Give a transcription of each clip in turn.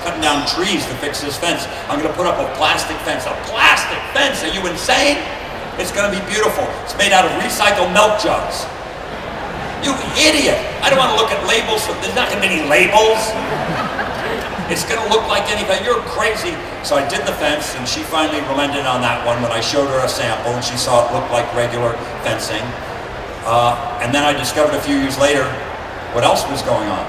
cutting down trees to fix this fence. I'm going to put up a plastic fence. A plastic fence? Are you insane? It's going to be beautiful. It's made out of recycled milk jugs. You idiot! I don't want to look at labels. There's not going to be any labels. It's going to look like anything. You're crazy. So I did the fence, and she finally relented on that one when I showed her a sample, and she saw it looked like regular fencing. And then I discovered a few years later what else was going on.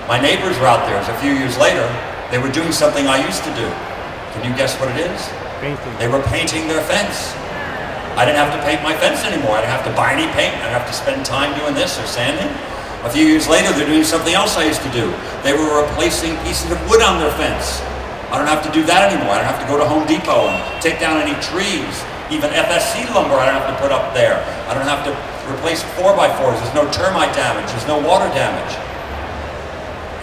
My neighbors were out there. A few years later, they were doing something I used to do. Can you guess what it is? Painting. They were painting their fence. I didn't have to paint my fence anymore. I didn't have to buy any paint. I didn't have to spend time doing this or sanding. A few years later, they're doing something else I used to do. They were replacing pieces of wood on their fence. I don't have to do that anymore. I don't have to go to Home Depot and take down any trees. Even FSC lumber I don't have to put up there. I don't have to replace 4x4s. There's no termite damage. There's no water damage.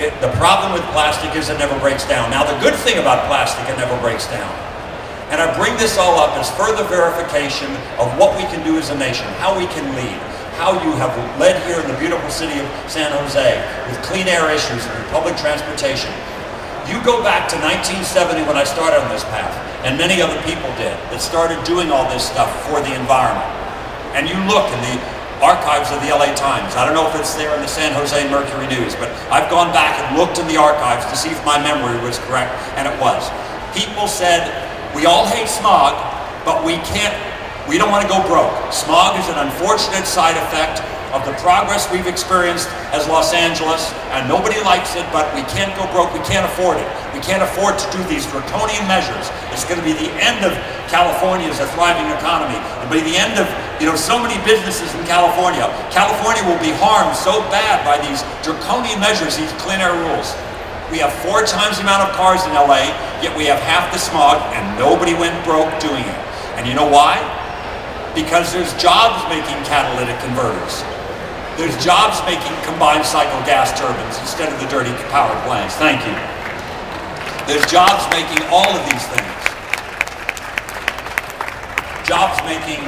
The problem with plastic is it never breaks down. Now the good thing about plastic, it never breaks down. And I bring this all up as further verification of what we can do as a nation, how we can lead, how you have led here in the beautiful city of San Jose with clean air issues and public transportation. You go back to 1970 when I started on this path, and many other people did, that started doing all this stuff for the environment. And you look in the archives of the LA Times. I don't know if it's there in the San Jose Mercury News, but I've gone back and looked in the archives to see if my memory was correct, and it was. People said, we all hate smog, but we don't want to go broke. Smog is an unfortunate side effect of the progress we've experienced as Los Angeles, and nobody likes it, but we can't go broke, we can't afford it. We can't afford to do these draconian measures. It's going to be the end of California as a thriving economy. It'll be the end of, so many businesses in California. California will be harmed so bad by these draconian measures, these clean air rules. We have 4 times the amount of cars in LA, yet we have half the smog, and nobody went broke doing it. And you know why? Because there's jobs making catalytic converters. There's jobs making combined cycle gas turbines instead of the dirty power plants. Thank you. There's jobs making all of these things. Jobs making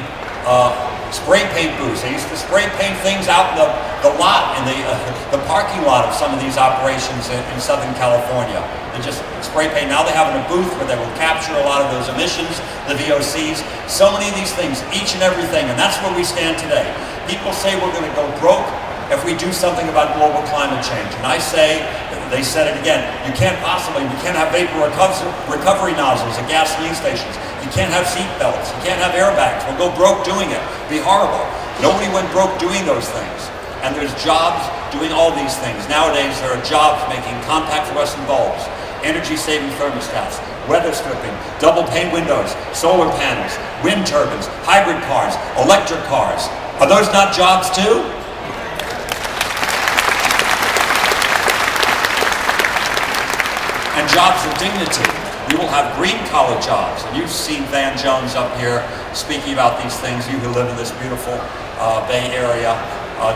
spray paint booths. They used to spray paint things out in the lot, in the parking lot of some of these operations in Southern California. They just spray paint. Now they have a booth where they will capture a lot of those emissions, the VOCs, so many of these things, each and everything, and that's where we stand today. People say we're going to go broke if we do something about global climate change. And I say, they said it again, we can't have vapor recovery nozzles at gasoline stations. You can't have seat belts. You can't have airbags. We'll go broke doing it. It'll be horrible. Nobody went broke doing those things. And there's jobs doing all these things. Nowadays, there are jobs making compact fluorescent bulbs, energy-saving thermostats, weather stripping, double pane windows, solar panels, wind turbines, hybrid cars, electric cars. Are those not jobs too? And jobs of dignity. We will have green-collar jobs. And you've seen Van Jones up here speaking about these things, you who live in this beautiful Bay Area,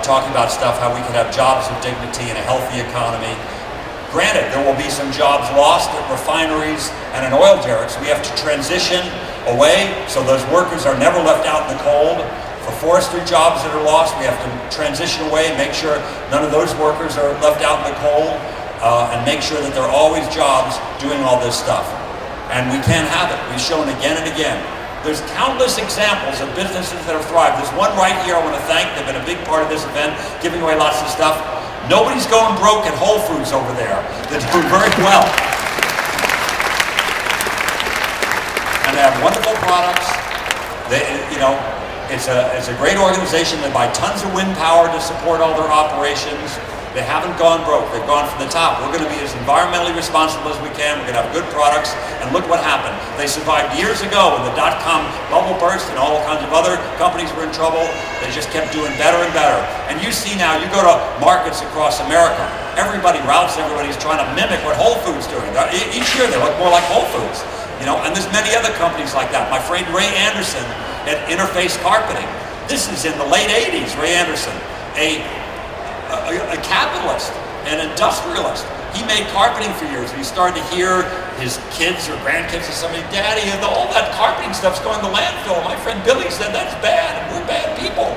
talking about stuff, how we can have jobs of dignity and a healthy economy. Granted, there will be some jobs lost at refineries and in oil derricks. We have to transition away so those workers are never left out in the cold. For forestry jobs that are lost, we have to transition away and make sure none of those workers are left out in the cold, and make sure that there are always jobs doing all this stuff. And we can't have it. We've shown again and again. There's countless examples of businesses that have thrived. There's one right here I want to thank. They've been a big part of this event, giving away lots of stuff. Nobody's going broke at Whole Foods over there. They're doing very well. And they have wonderful products. It's a great organization. They buy tons of wind power to support all their operations. They haven't gone broke. They've gone from the top. We're going to be as environmentally responsible as we can. We're going to have good products. And look what happened. They survived years ago when the dot-com bubble burst and all kinds of other companies were in trouble. They just kept doing better and better. And you see now, you go to markets across America, everybody's trying to mimic what Whole Foods doing. Each year they look more like Whole Foods. And there's many other companies like that. My friend Ray Anderson at Interface Carpeting. This is in the late 80s, Ray Anderson, a capitalist, an industrialist. He made carpeting for years, and he started to hear his kids or grandkids or somebody, Daddy, all that carpeting stuff's going to landfill. My friend Billy said, that's bad, and we're bad people.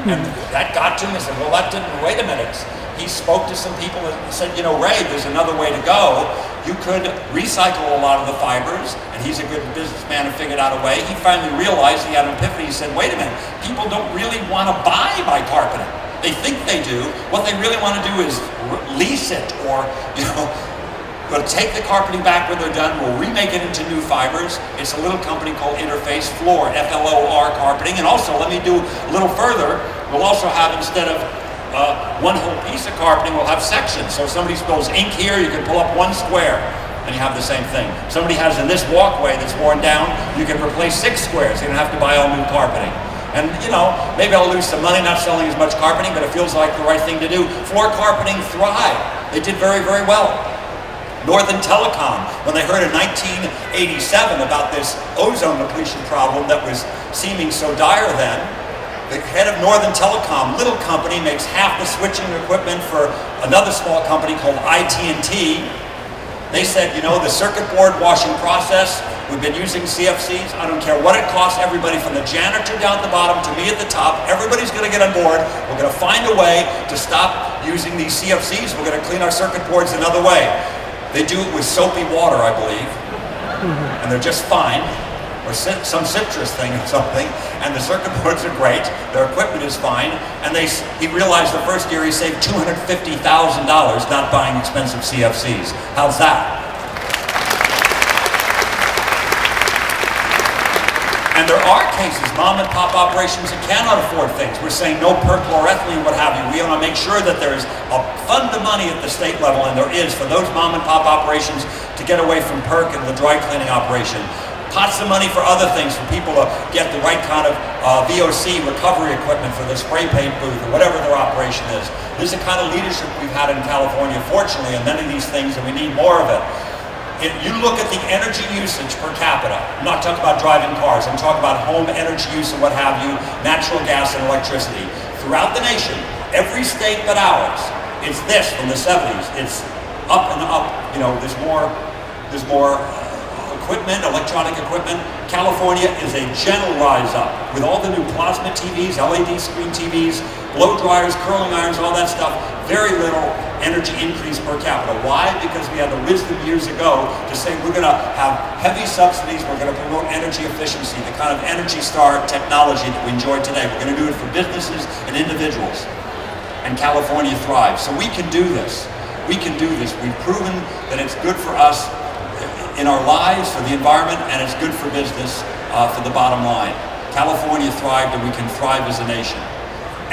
And that got to him. I said, well, that didn't, wait a minute. He spoke to some people and said, you know, Ray, there's another way to go. You could recycle a lot of the fibers, and he's a good businessman and figured out a way. He finally realized, he had an epiphany. He said, wait a minute, people don't really want to buy my carpeting. They think they do. What they really want to do is lease it, or, you know, we'll take the carpeting back when they're done. We'll remake it into new fibers. It's a little company called Interface Floor, F-L-O-R carpeting. And also, let me do a little further. We'll also have, instead of one whole piece of carpeting, we'll have sections. So if somebody spills ink here, you can pull up one square, and you have the same thing. Somebody has in this walkway that's worn down, you can replace 6 squares. You don't have to buy all new carpeting. And, you know, maybe I'll lose some money not selling as much carpeting, but it feels like the right thing to do. Floor carpeting thrived. They did very, very well. Northern Telecom, when they heard in 1987 about this ozone depletion problem that was seeming so dire then, the head of Northern Telecom, little company, makes half the switching equipment for another small company called IT&T. They said, you know, the circuit board washing process, we've been using CFCs. I don't care what it costs everybody from the janitor down at the bottom to me at the top. Everybody's going to get on board. We're going to find a way to stop using these CFCs. We're going to clean our circuit boards another way. They do it with soapy water, I believe, and they're just fine. Or some citrus thing or something, and the circuit boards are great, their equipment is fine, and he realized the first year he saved $250,000 not buying expensive CFCs. How's that? And there are cases, mom and pop operations that cannot afford things. We're saying no perchloroethylene, what have you. We want to make sure that there is a fund of money at the state level, and there is, for those mom and pop operations to get away from PERC and the dry cleaning operation. Pots of money for other things, for people to get the right kind of VOC recovery equipment for the spray paint booth or whatever their operation is. This is the kind of leadership we've had in California, fortunately, in many of these things, and we need more of it. If you look at the energy usage per capita, I'm not talking about driving cars, I'm talking about home energy use and what have you, natural gas and electricity. Throughout the nation, every state but ours, it's this from the 70s. It's up and up, you know, there's more equipment, electronic equipment. California is a general rise up with all the new plasma TVs, LED screen TVs, blow dryers, curling irons, all that stuff. Very little energy increase per capita. Why? Because we had the wisdom years ago to say we're going to have heavy subsidies, we're going to promote energy efficiency, the kind of Energy Star technology that we enjoy today. We're going to do it for businesses and individuals. And California thrives. So we can do this. We can do this. We've proven that it's good for us in our lives, for the environment, and it's good for business, for the bottom line. California thrived, and we can thrive as a nation.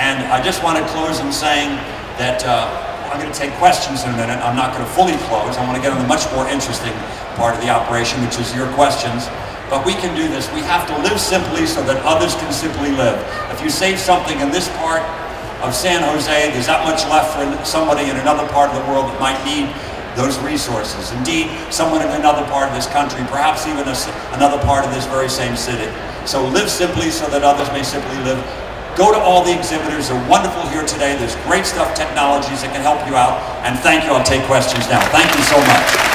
And I just want to close in saying that I'm going to take questions in a minute. I'm not going to fully close. I want to get on the much more interesting part of the operation, which is your questions. But we can do this. We have to live simply so that others can simply live. If you save something in this part of San Jose, there's that much left for somebody in another part of the world that might need those resources. Indeed, someone in another part of this country, perhaps even another part of this very same city. So live simply so that others may simply live. Go to all the exhibitors. They're wonderful here today. There's great stuff, technologies that can help you out. And thank you. I'll take questions now. Thank you so much.